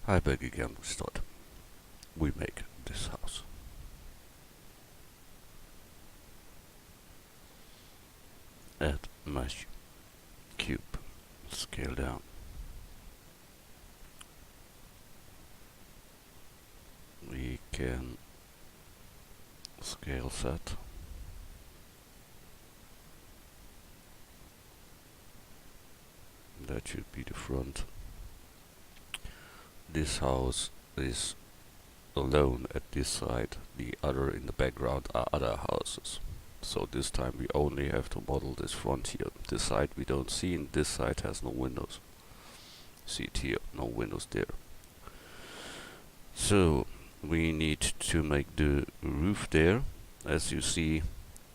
Hi, back again. We start. We make this house. Add mesh cube. Scale down. We can scale set. That should be the front. This house is alone at this side. The other in the background are other houses. So this time we only have to model this front here. This side we don't see, and this side has no windows. See it here, no windows there. So we need to make the roof there. As you see,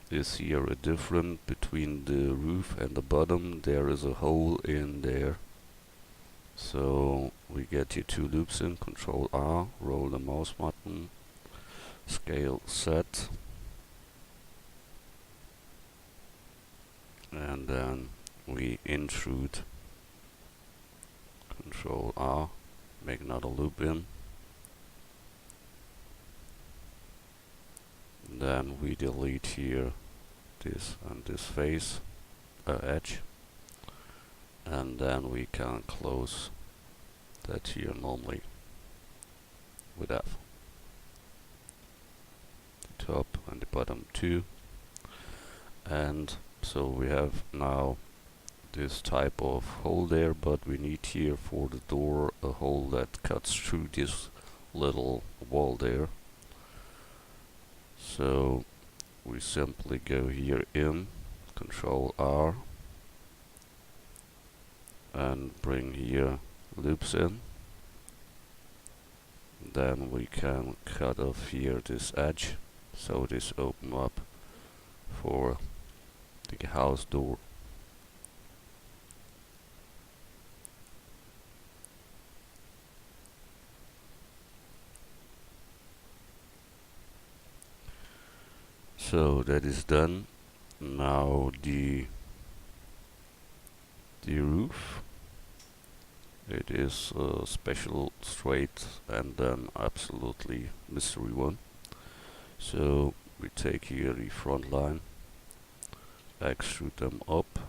is here a difference between the roof and the bottom. There is a hole in there. So we get here two loops in, Control R, roll the mouse button, scale set, and then we intrude, Control R, make another loop in. Then we delete here this and this face, edge, and then we can close that here normally with F. The top and the bottom too. And so we have now this type of hole there, but we need here for the door a hole that cuts through this little wall there. So we simply go here in, Control R, and bring here loops in. Then we can cut off here this edge, so this open up for the house door. So that is done. Now the roof. It is a special straight and then absolutely mystery one. So we take here the front line, extrude them up,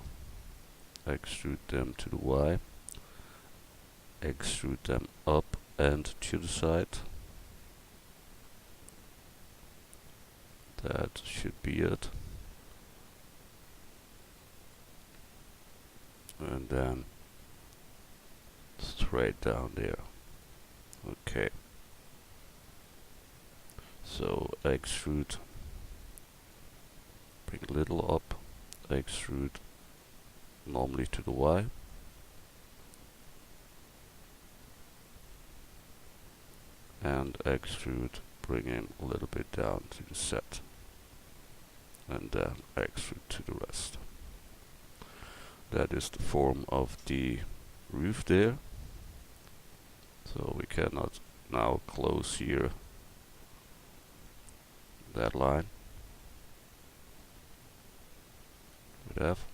extrude them to the Y, extrude them up and to the side. That should be it. And then straight down there. Okay. So extrude, bring a little up, extrude normally to the Y. And extrude, bring him a little bit down to the set. And then extrude to the rest. That is the form of the roof there. So we cannot now close here that line with F,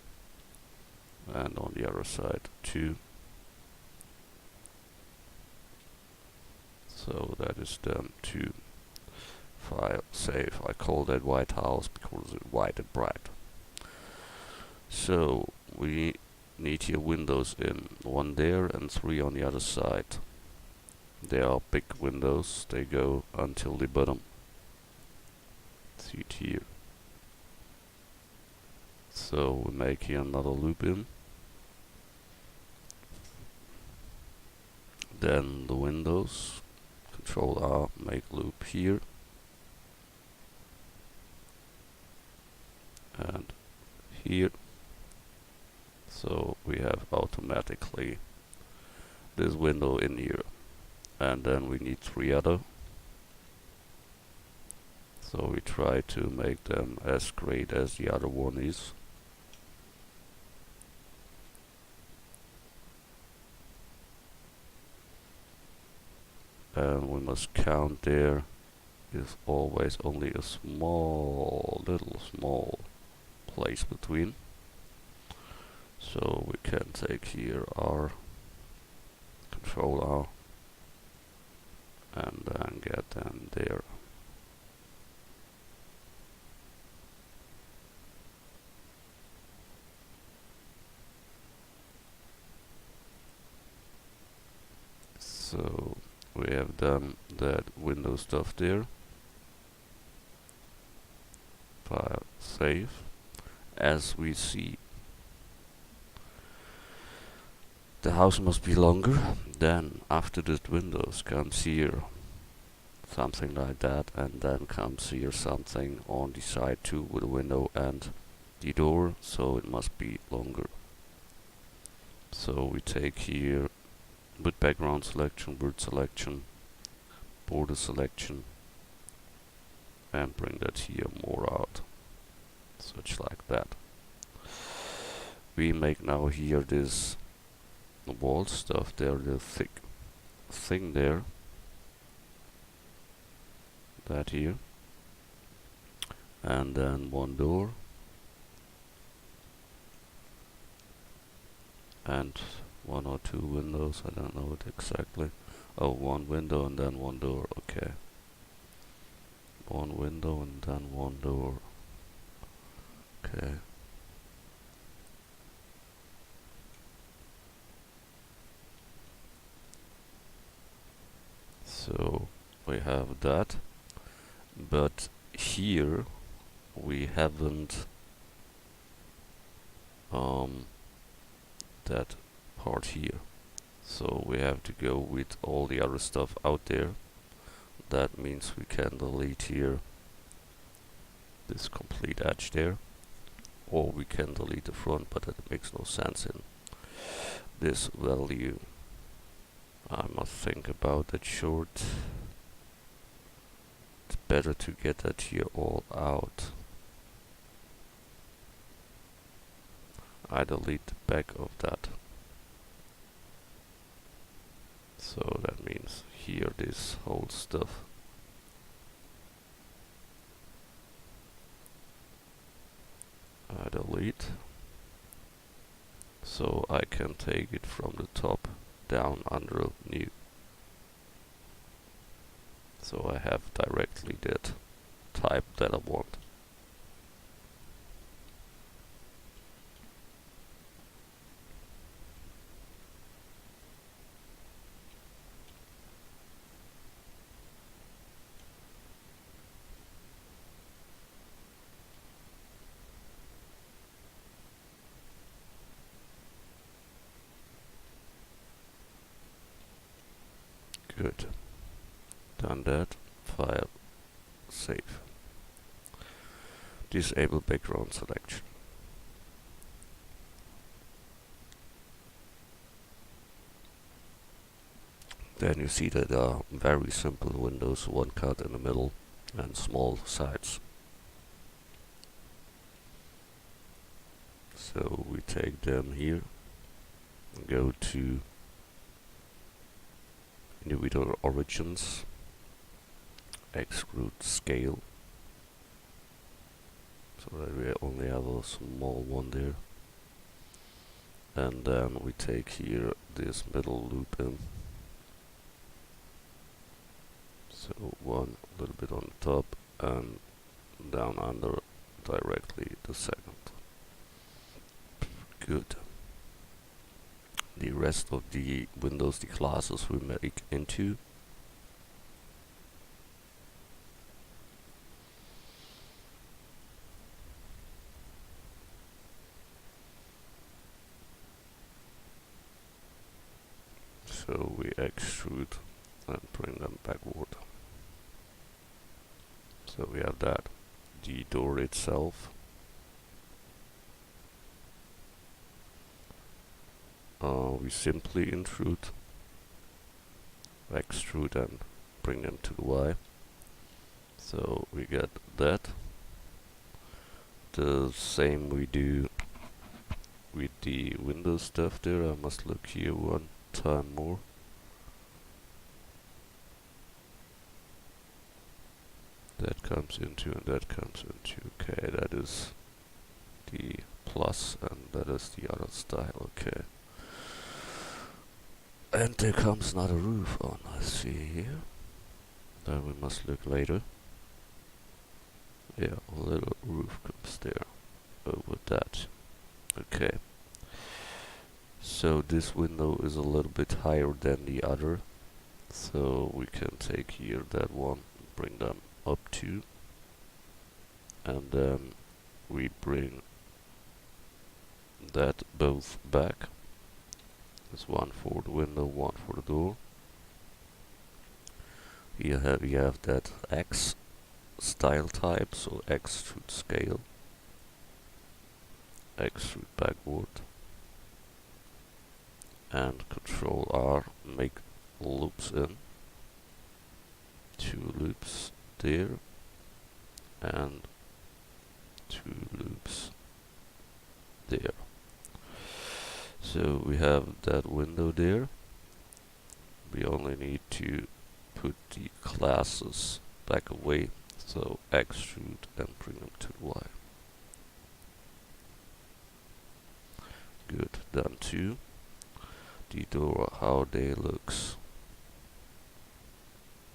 and on the other side too. So that is done too. File, save. I call that white house because it's white and bright. So we need here windows in, one there and three on the other side. They are big windows, they go until the bottom. See it here. So we make here another loop in. Then the windows, Control R, make loop here. And here. So we have automatically this window in here. And then we need three other. So we try to make them as great as the other one is. And we must count there is always only a small, small place between. So we can take here R, Control R, get them there. So we have done that window stuff there. File, save. As we see, the house must be longer. Then after the windows comes here something like that, and then comes here something on the side too with a window and the door, so it must be longer. So we take here with background selection, word selection, border selection, and bring that here more out, such like that. We make now here this wall stuff there, the thick thing there, that here, and then one door, and one or two windows, I don't know it exactly. Oh, one window and then one door, okay. One window and then one door, okay. So we have that, but here we haven't that part here, so we have to go with all the other stuff out there. That means we can delete here this complete edge there, or we can delete the front, but it makes no sense in this value. I must think about that short. It's better to get that here all out. I delete the back of that. So that means here this whole stuff. I delete. So I can take it from the top down under new. So I have directly that type that I want. Good. Done that. File. Save. Disable background selection. Then you see that there are very simple windows, one cut in the middle and small sides. So we take them here, go to individual origins, extrude scale, so that we only have a small one there, and then we take here this middle loop in, so one a little bit on the top and down under directly the second. Good. The rest of the windows, the classes we make into. So we extrude and bring them backward. So we have that. The door itself. We simply intrude, extrude and bring them to the Y. So we get that. The same we do with the Windows stuff there. I must look here one time more. That comes into and that comes into. Okay, that is the plus and that is the other style. Okay. And there comes another roof on, I see here. Then we must look later. Yeah, a little roof comes there over that. Okay. So this window is a little bit higher than the other. So we can take here that one, bring them up to, and then we bring that both back. There's one for the window, one for the door. Here you have that X style type, so extrude scale, extrude backward, and Control R, make loops in. 2 loops there, and 2 loops there. So we have that window there. We only need to put the classes back away, so extrude and bring them to the Y. Good, done too. The door, how they looks.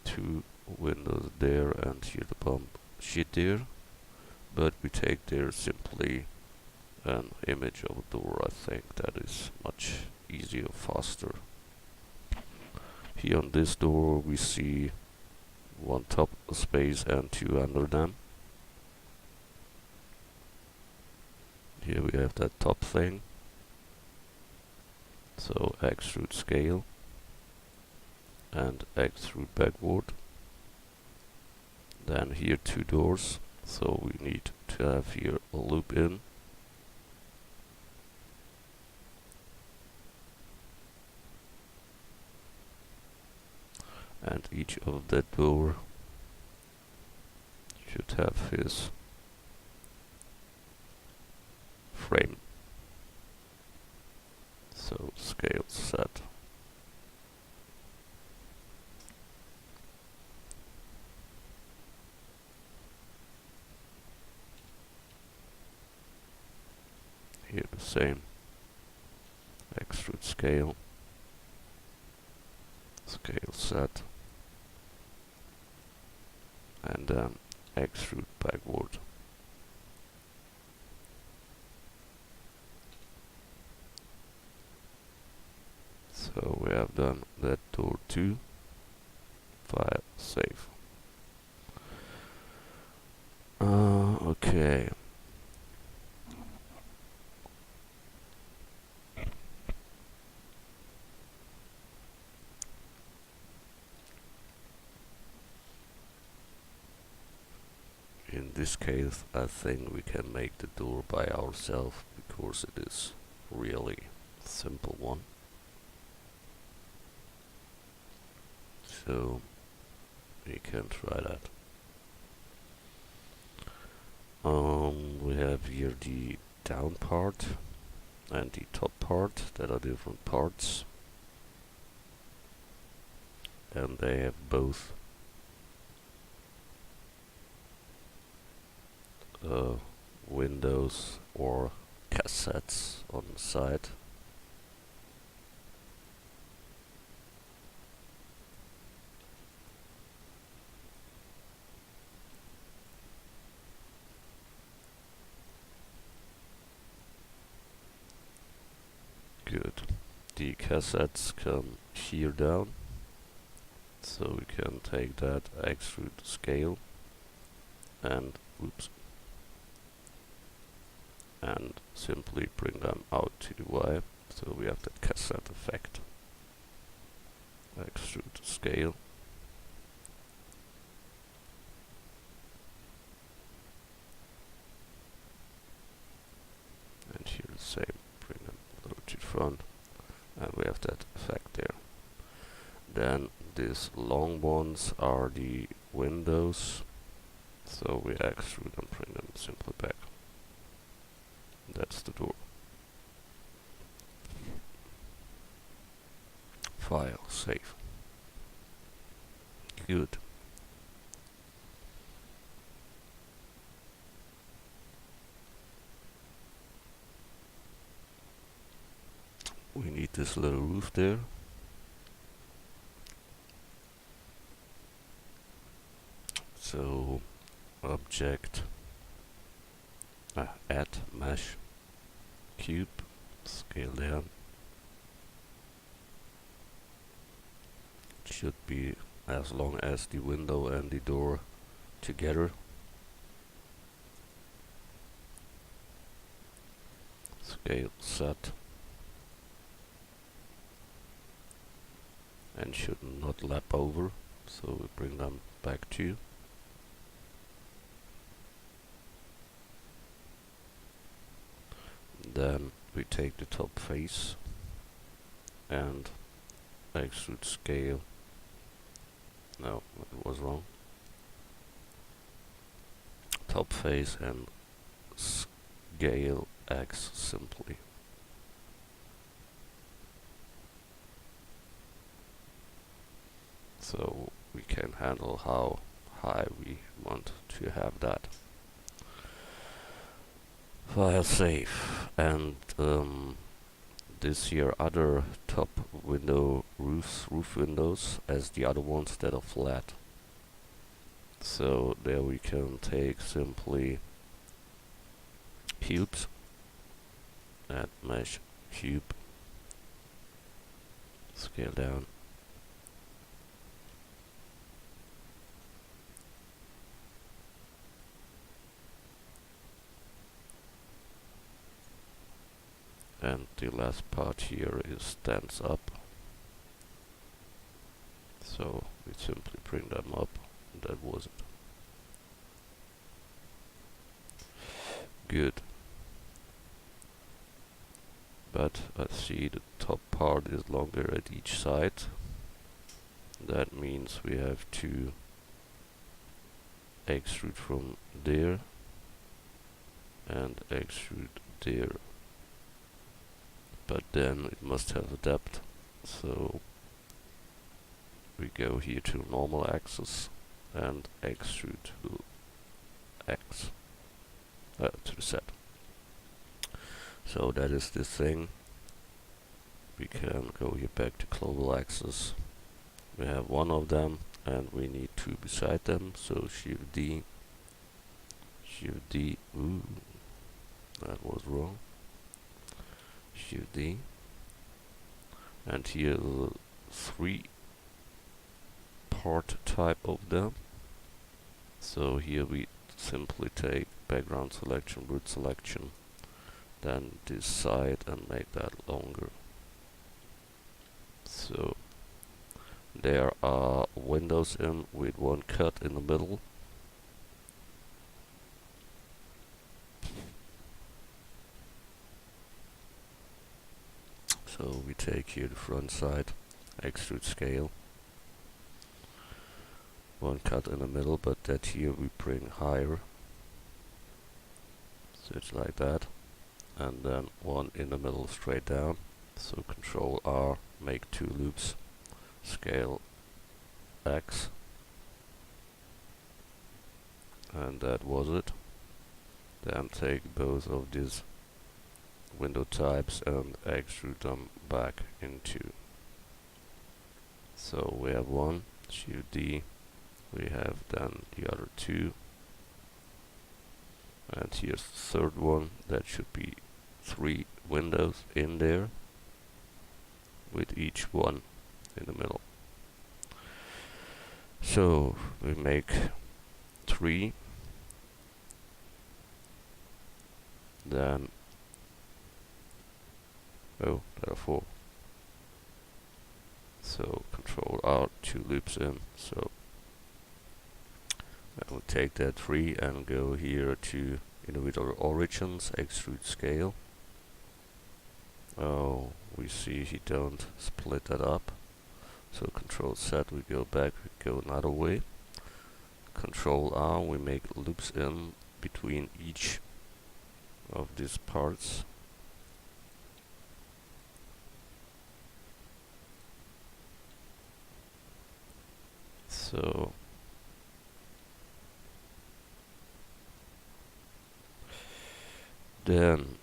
2 windows there and here the bump sheet there, but we take there simply an image of a door. I think that is much easier, faster. Here on this door we see 1 top space and 2 under them. Here we have that top thing, so extrude scale and extrude backward. Then here 2 doors, so we need to have here a loop in. And each of that door should have his frame. So scale set. Here the same. Extrude scale. Scale set. And then extrude backward. So we have done that door too. File, save. Okay. In this case, I think we can make the door by ourselves because it is really a simple one. So we can try that. We have here the down part and the top part that are different parts, and they have both windows or cassettes on the side. Good. The cassettes come here down, so we can take that extrude scale and oops, and simply bring them out to the Y, so we have that cassette effect. Extrude scale. And here the same, bring them a little to the front, and we have that effect there. Then these long ones are the windows, so we extrude and bring them simply back. That's the door. File, save. Good. We need this little roof there. So object add mesh cube, scale down. Should be as long as the window and the door together. Scale set, and should not lap over, so we bring them back to. Then we take the top face and extrude scale. No, it was wrong. Top face and scale X simply. So we can handle how high we want to have that. File save, and this here other top window roof windows as the other ones that are flat. So there we can take simply cubes, add mesh cube, scale down, and the last part here is stands up. So we simply bring them up, and that was it. Good. But I see the top part is longer at each side. That means we have to extrude from there and extrude there. But then it must have a depth, so we go here to normal axis and extrude to X, to the Z. So that is this thing. We can go here back to global axis. We have one of them and we need two beside them, so Shift D, ooh, that was wrong. Shift D, and here the 3 part type of them. So here we simply take background selection, root selection, then this side and make that longer. So there are windows in with one cut in the middle. So we take here the front side, extrude scale, one cut in the middle, but that here we bring higher, so it's like that, and then one in the middle straight down. So Control R, make 2 loops, scale X, and that was it. Then take both of these window types and extrude them back into. So we have one, Shift D, we have then the other 2, and here's the third one. That should be 3 windows in there with each one in the middle. So we make 3, then oh, there are 4. So Control R, 2 loops in. So I will take that 3 and go here to individual origins, extrude scale. Oh, we see he don't split that up. So Control Z, we go back, we go another way. Control R, we make loops in between each of these parts. So then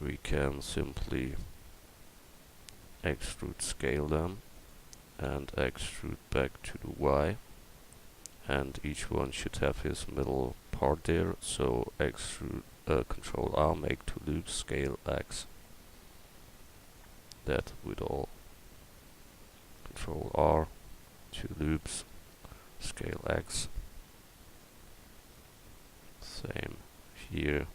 we can simply extrude scale them and extrude back to the Y, and each one should have his middle part there. So extrude, Control R, make two loops, scale X. That with all. Control R, two loops, scale X. Same here.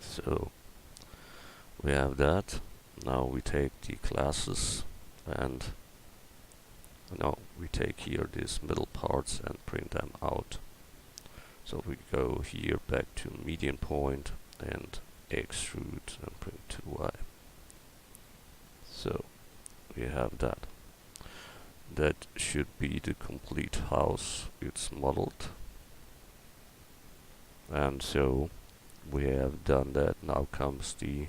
So we have that. Now we take the classes and we take here these middle parts and print them out. So we go here back to median point and extrude and print to Y. So we have that. That should be the complete house. It's modeled. And so we have done that. Now comes the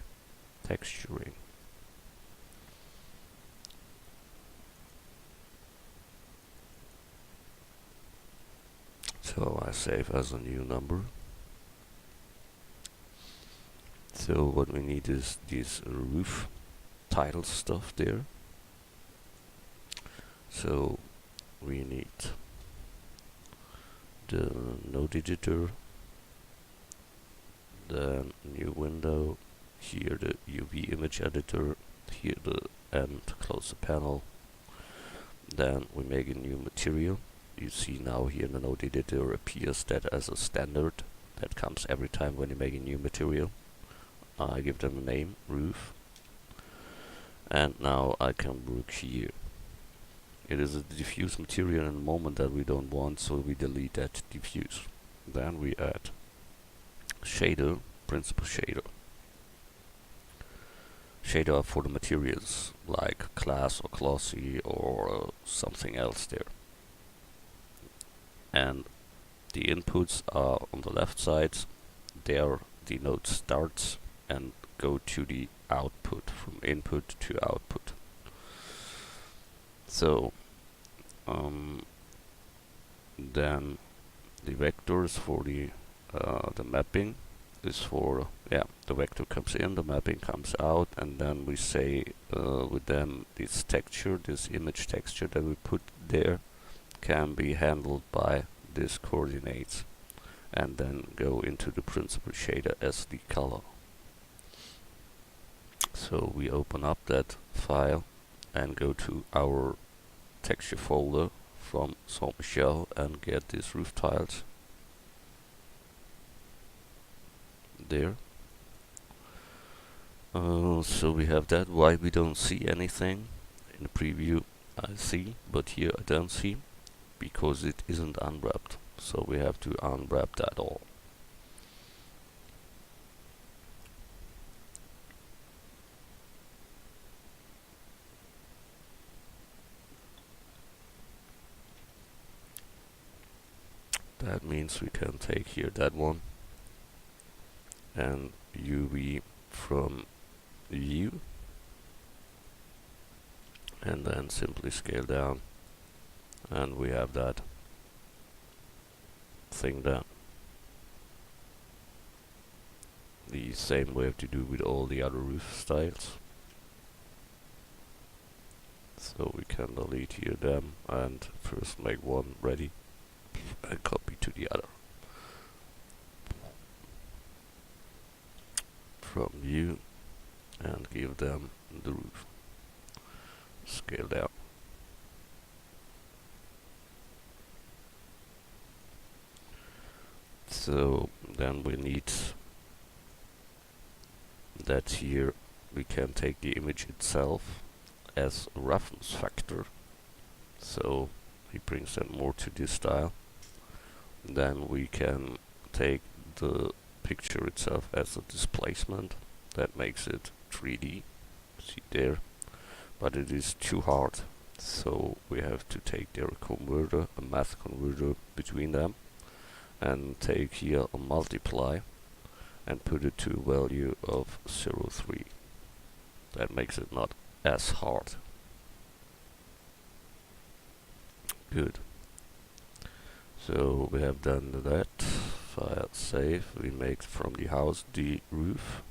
texturing. So I save as a new number. So what we need is this roof title stuff there. So we need the node editor, then new window, here the UV image editor, here and close the panel. Then we make a new material. You see now here in the node editor appears that as a standard that comes every time when you make a new material. I give them a name, roof, and now I can work here. It is a diffuse material in the moment that we don't want, so we delete that diffuse. Then we add shader, principal shader. Shader for the materials like class or glossy or something else there. And the inputs are on the left side. There the node starts and go to the output, from input to output. So then the vectors for the mapping is for the vector comes in, the mapping comes out, and then we say with them this texture, this image texture that we put there can be handled by these coordinates, and then go into the principal shader as the color. So we open up that file and go to our texture folder from St.Michell and get these roof tiles there. So we have that. Why we don't see anything in the preview? I see, but here I don't see, because it isn't unwrapped. So we have to unwrap that all. That means we can take here that one and UV from view and then simply scale down, and we have that thing done. The same we have to do with all the other roof styles. So we can delete here them and first make one ready and copy to the other. From view and give them the roof. Scale down. So then we need that here we can take the image itself as a roughness factor. So he brings them more to this style. Then we can take the picture itself as a displacement. That makes it 3D. See there. But it is too hard. So we have to take there a converter, a math converter between them, and take here a multiply and put it to a value of 0.3. That makes it not as hard. Good. So we have done that. File save. We make from the house the roof.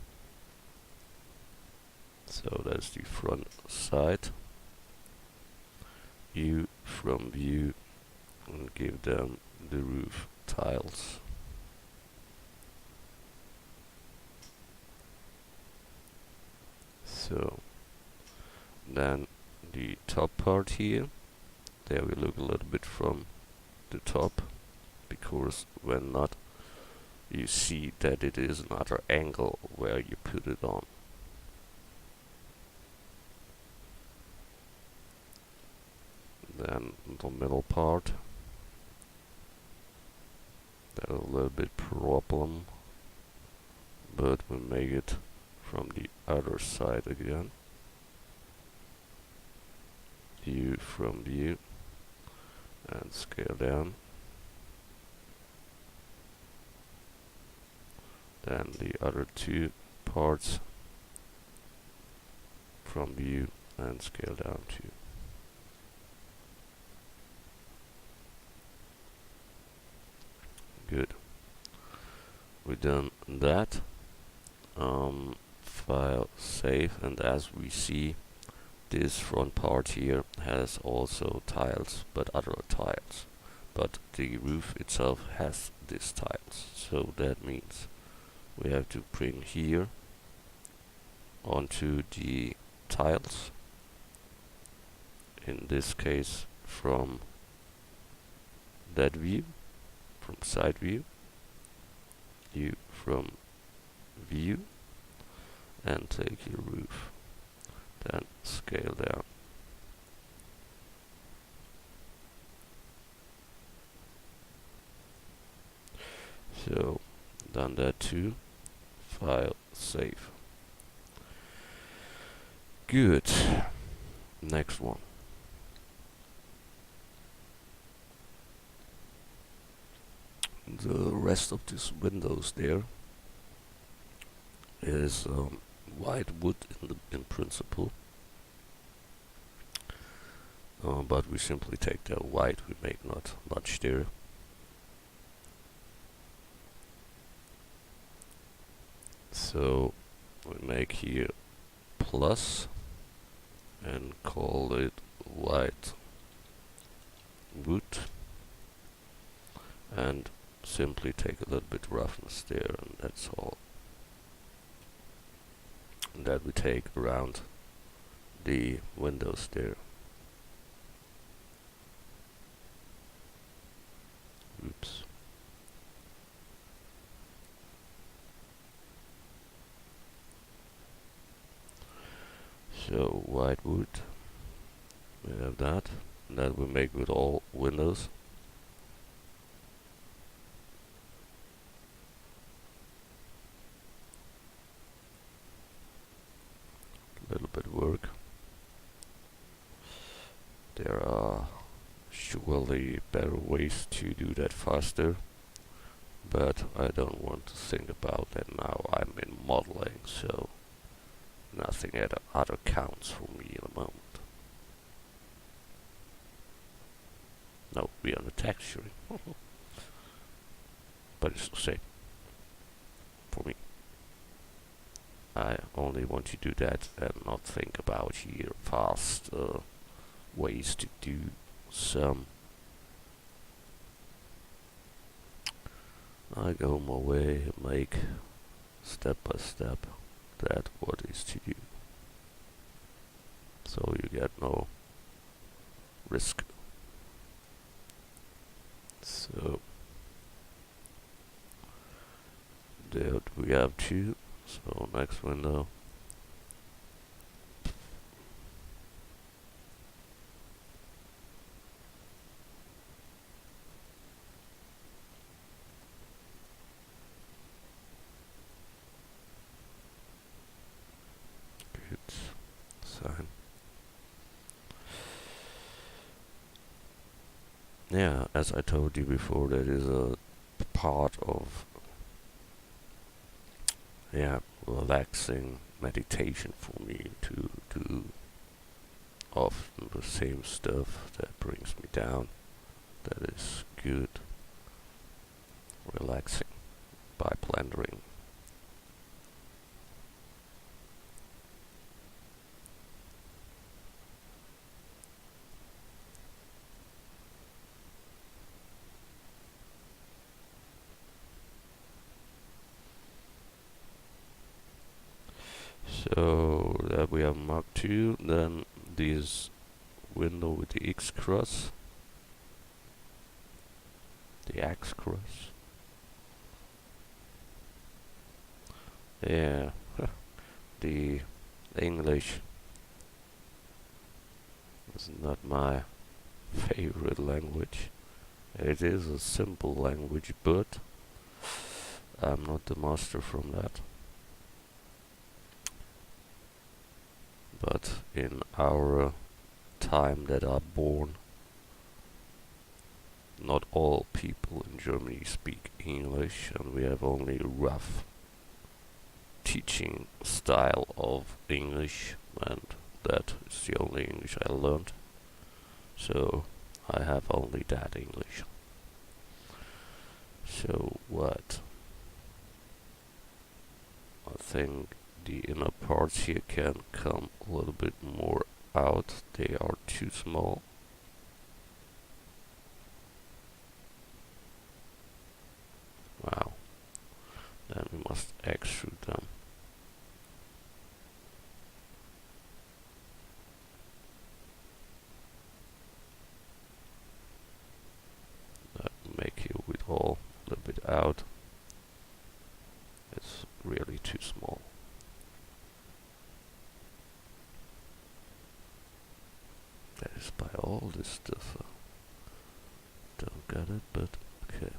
So that's the front side. View from view, and give them the roof tiles. So then the top part here, there we look a little bit from the top, because when not, you see that it is another angle where you put it on. Then the middle part, that's a little bit problem, but we make it from the other side again. View from view, and scale down. Then the other two parts from view and scale down too. Good. We've done that. File save, and as we see, this front part here has also tiles, but other tiles. But the roof itself has these tiles, so that means we have to bring here onto the tiles. In this case, from that view, from side view, view from view, and take your roof, then scale down. So done that too. File save. Good. Next one. The rest of these windows there is white wood in principle, but we simply take the white, we make not much there. So we make here plus and call it white wood, and simply take a little bit roughness there, and that's all. And that we take around the windows there. Oops. So white wood, we have that, and that we make with all windows. Little bit work. There are surely better ways to do that faster, but I don't want to think about that now. I'm in modeling, so nothing other counts for me in a moment. No, we are on the texturing. But it's the same for me. I only want to do that and not think about here fast ways to do some. I go my way and make step by step that what is to do, so you get no risk. So there we have two. So next window, good sign. Yeah, as I told you before, that is a part of relaxing meditation for me, to do often the same stuff that brings me down. That is good. Relaxing by blendering. So there we have Mark 2, then this window with the X cross, the X cross. Yeah, the English is not my favorite language. It is a simple language, but I'm not the master from that. But in our time that are born, not all people in Germany speak English, and we have only a rough teaching style of English, and that is the only English I learned. So I have only that English. So what? I think the inner parts here can come a little bit more out. They are too small. Wow. Then we must extrude them. That make here with all a little bit out. It's really too small. That is by all this stuff. Don't get it, but okay.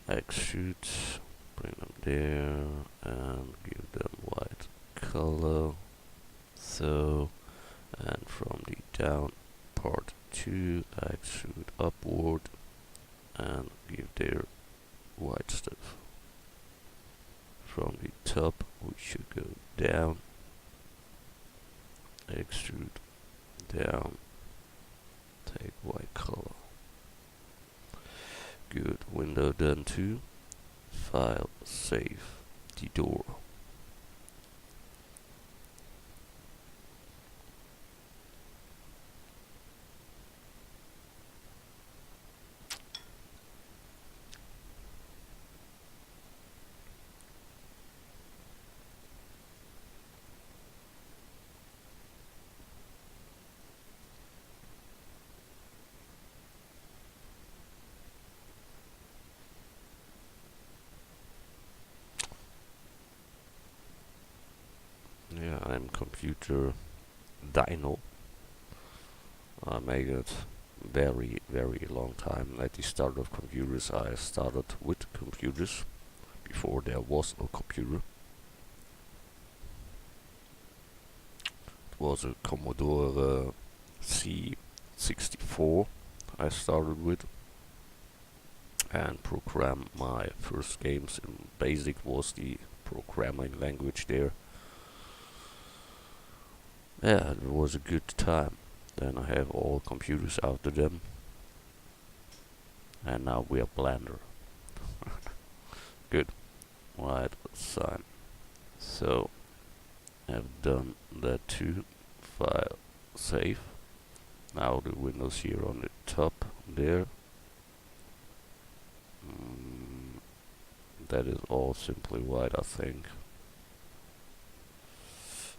Extrude, bring them there, and give them white color. So, and from the down part 2, extrude upward, and give their white stuff. From the top, we should go down, extrude down, take white color. Good, window done too. File, save, the door. Yeah, I'm computer Dino. I made it very long time. At the start of computers, I started with computers before there was a computer. It was a Commodore C64 I started with, and programmed my first games in BASIC was the programming language there. Yeah, it was a good time. Then I have all computers after them, and now we are Blender. Good. Right, sign. So I've done that too. File, save. Now the windows here on the top there. That is all simply white, I think.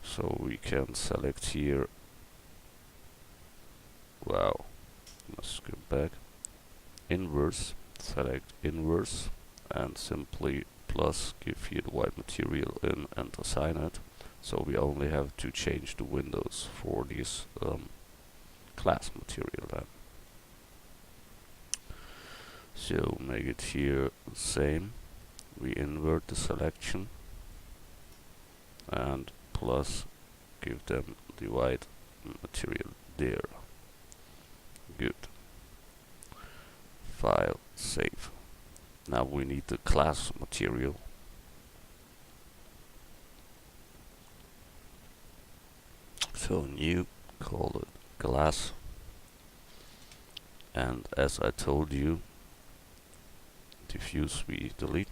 So we can select here. Wow, let's go back. Inverse, select inverse, and simply plus give here the white material in and assign it. So we only have to change the windows for this class material then. So make it here the same. We invert the selection and plus give them the white material there. Good. File, save. Now we need the class material. So new, call it glass. And as I told you, diffuse we delete.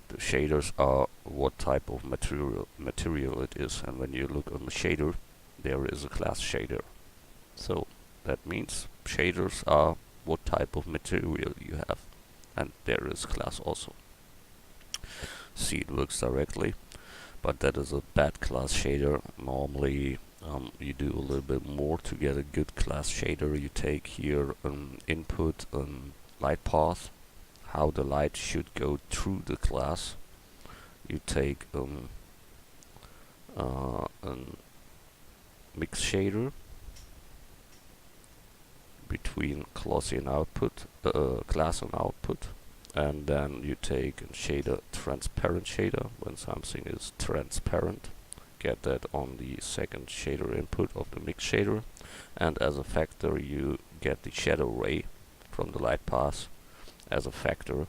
The shaders are what type of material it is, and when you look on the shader, there is a class shader. So that means shaders are what type of material you have, and there is class also. See, it works directly. but that is a bad class shader. Normally you do a little bit more to get a good class shader. You take here an input light path, how the light should go through the class. You take a mix shader between class and output, and then you take a shader, transparent shader, when something is transparent. Get that on the second shader input of the mix shader, and as a factor you get the shadow ray from the light path as a factor,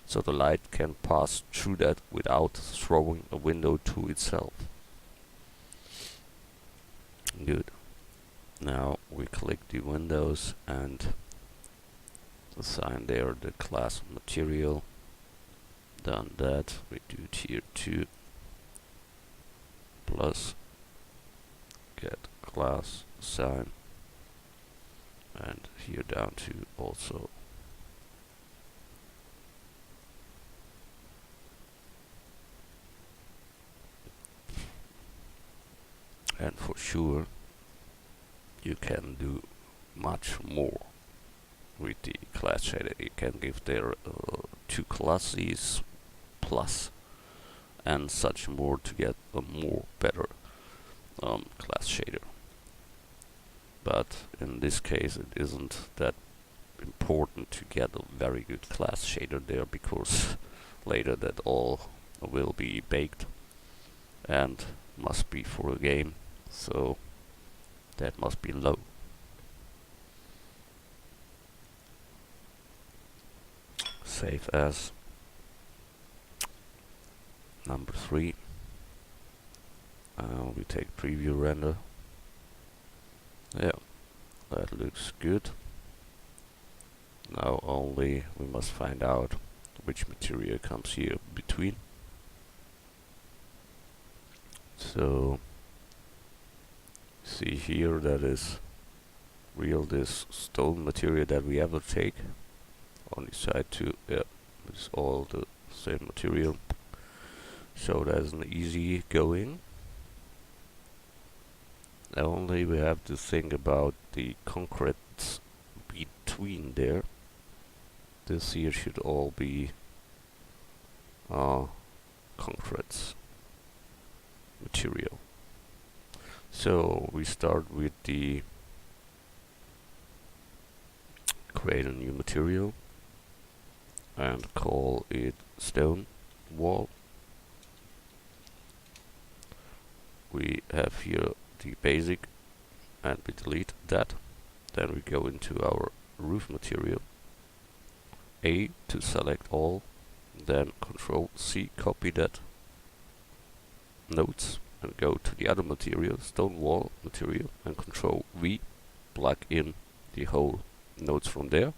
so the light can pass through that without throwing a window to itself. Good. Now we click the windows and assign there the class material. Done that, we do tier 2 plus get class assign, and here down to also and for sure you can do much more with the class shader. You can give there 2 classes plus and such more to get a more better class shader. But in this case it isn't that important to get a very good class shader there, because later that all will be baked and must be for a game, so that must be low. Save as. Number 3. We take preview render. Yeah, that looks good. Now only we must find out which material comes here between. So see here, that is real, this stone material that we ever take on the side too. Yeah, it's all the same material, so that's an easy going. Only we have to think about the concrete between there. This here should all be concrete material. So we start with the create a new material and call it stone wall. We have here the basic and we delete that. Then we go into our roof material, A to select all, then Control C, copy that nodes and go to the other material, stone wall material, and Control V, plug in the whole nodes from there.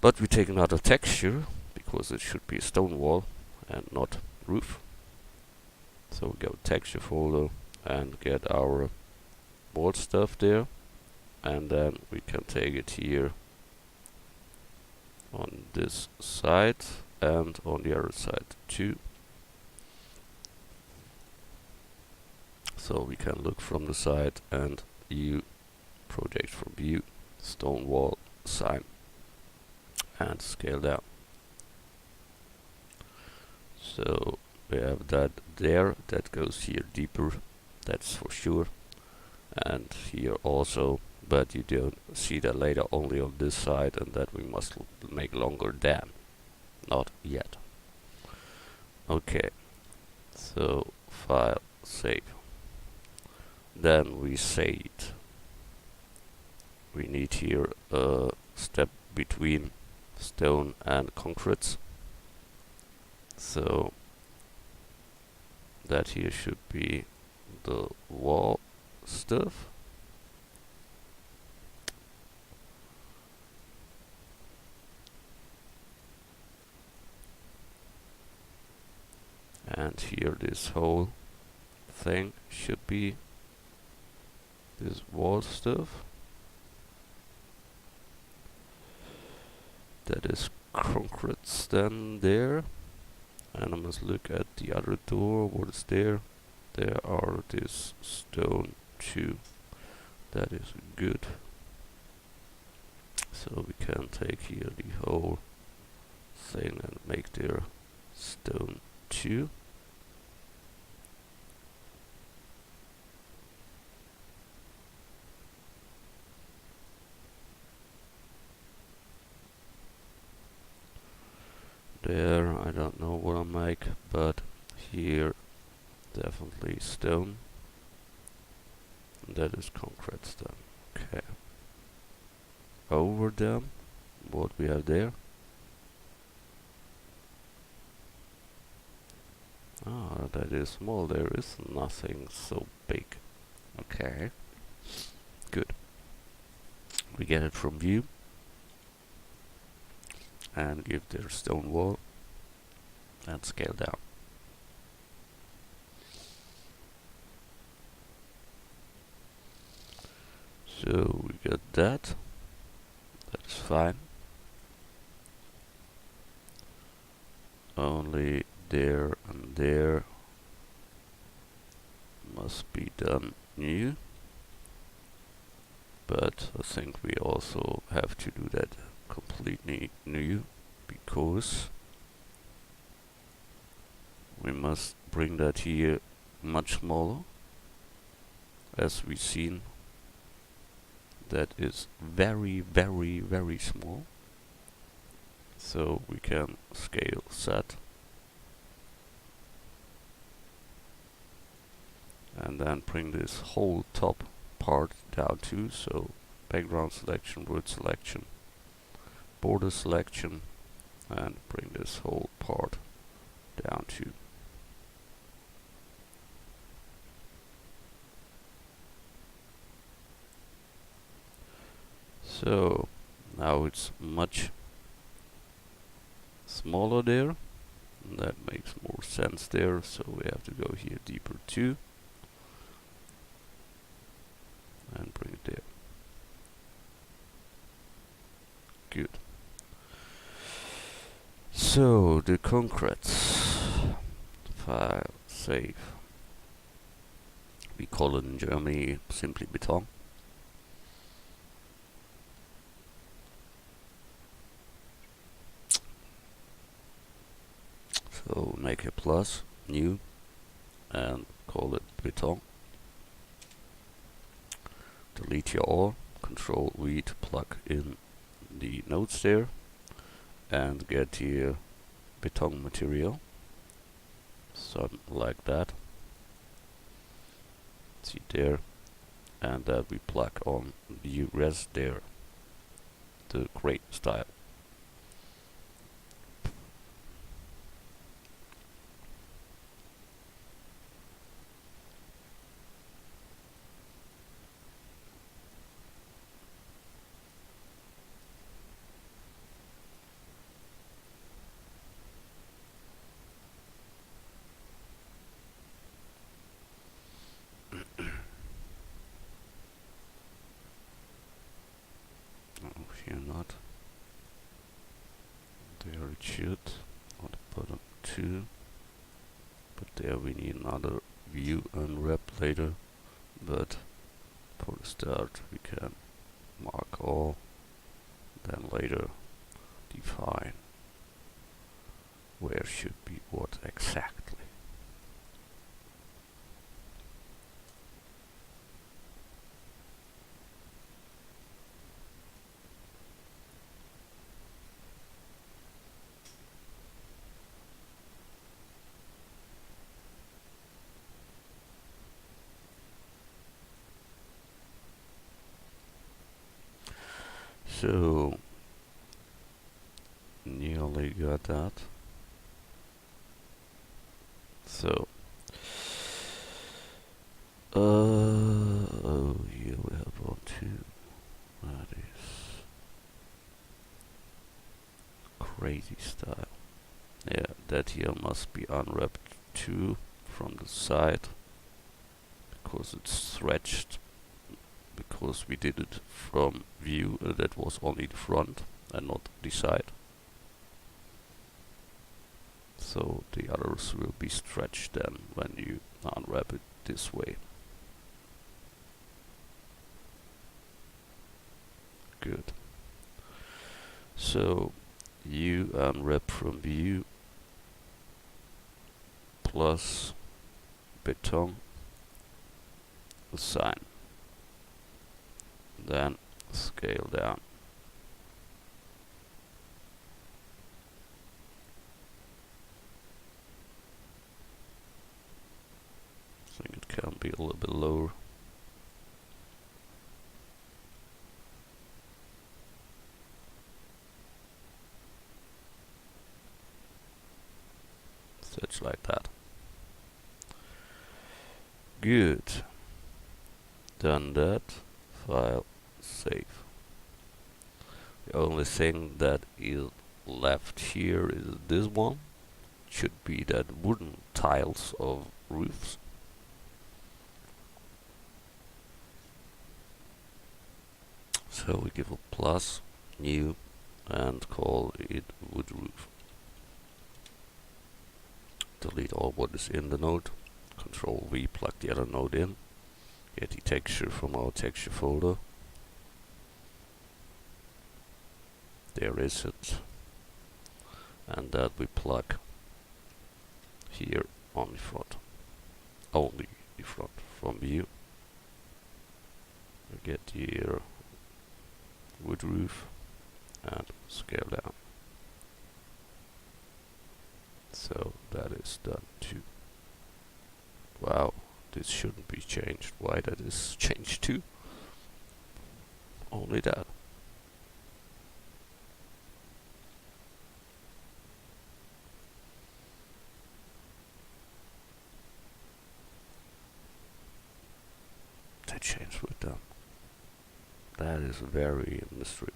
But we take another texture because it should be a stone wall and not roof. So we go texture folder and get our wall stuff there, and then we can take it here on this side and on the other side too. So we can look from the side and view, project from view, stone wall, sign, and scale down. So we have that there, that goes here deeper, that's for sure, and here also, but you don't see that later, only on this side, and that we must make longer than, not yet. Okay, so file, save. Then we say it. We need here a step between stone and concrete. So that here should be the wall stuff. And here this whole thing should be this wall stuff. That is concrete then there. And I must look at the other door. What is there? There are this stone too. That is good. So we can take here the whole thing and make their stone too. There, I don't know what I make, but here definitely stone. And that is concrete stone. Okay. Over them, what we have there? Ah, that is small. There is nothing so big. Okay. Good. We get it from view and give their stone wall and scale down. So we got that. That is fine. Only there and there must be done new. But I think we also have to do that completely new, because we must bring that here much smaller. As we've seen, that is very, very, very small. So we can scale that. And then bring this whole top part down too. So background selection, wood selection, border selection, and bring this whole part down too. So now it's much smaller there. And that makes more sense there. So we have to go here deeper too. And bring it there. Good. So the concrete file save. We call it in Germany simply Beton. So make a plus, new, and call it Beton. Delete your all, Control V to plug in the nodes there, and get here Beton material, something like that. See there, and that we plug on the rest there, the gray style. Here not. There it should, on the bottom too. But there we need another view unwrap later. But for the start we can mark all, then later define where should be what exactly. So nearly got that. So oh, here we have one too. That is crazy style. Yeah, that here must be unwrapped too from the side, because it's stretched, because we did it from view, that was only the front and not the side. so the others will be stretched then when you unwrap it this way. Good. So you unwrap from view plus beton sign, then scale down. I think it can be a little bit lower. Such like that. Good. Done that. File, save. The only thing that is left here is this one. Should be that wooden tiles of roofs. So we give a plus, new, and call it wood roof. Delete all what is in the node. Control V, plug the other node in. Get the texture from our texture folder. There is it. And that we plug here on the front. Only the front from view. We get here wood roof and scale down. So that is done too. Wow, this shouldn't be changed. Why that is changed too? Only that. They changed with them. That is very mystery.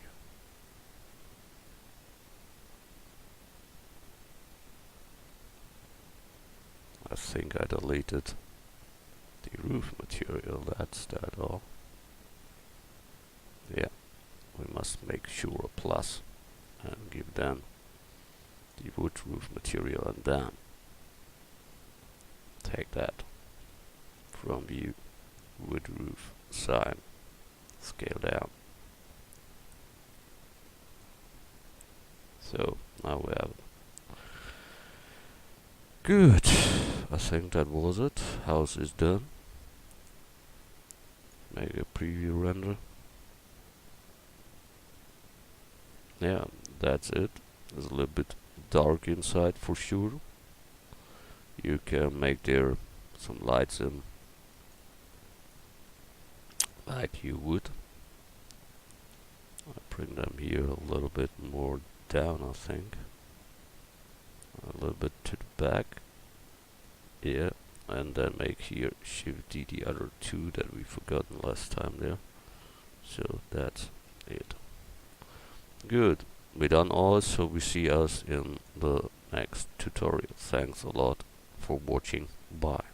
I think I deleted the roof material, that's that all. Yeah, we must make sure a plus and give them the wood roof material, and then take that from view, wood roof, sign, scale down. So now we have it. Good. I think that was it. House is done. Make a preview render. Yeah, that's it. It's a little bit dark inside for sure. You can make there some lights in, like you would. I bring them here a little bit more down, I think. A little bit to the back. Yeah, and then make here Shift D the other two that we forgotten last time there. So that's it. Good. We done all, so we see us in the next tutorial. Thanks a lot for watching. Bye.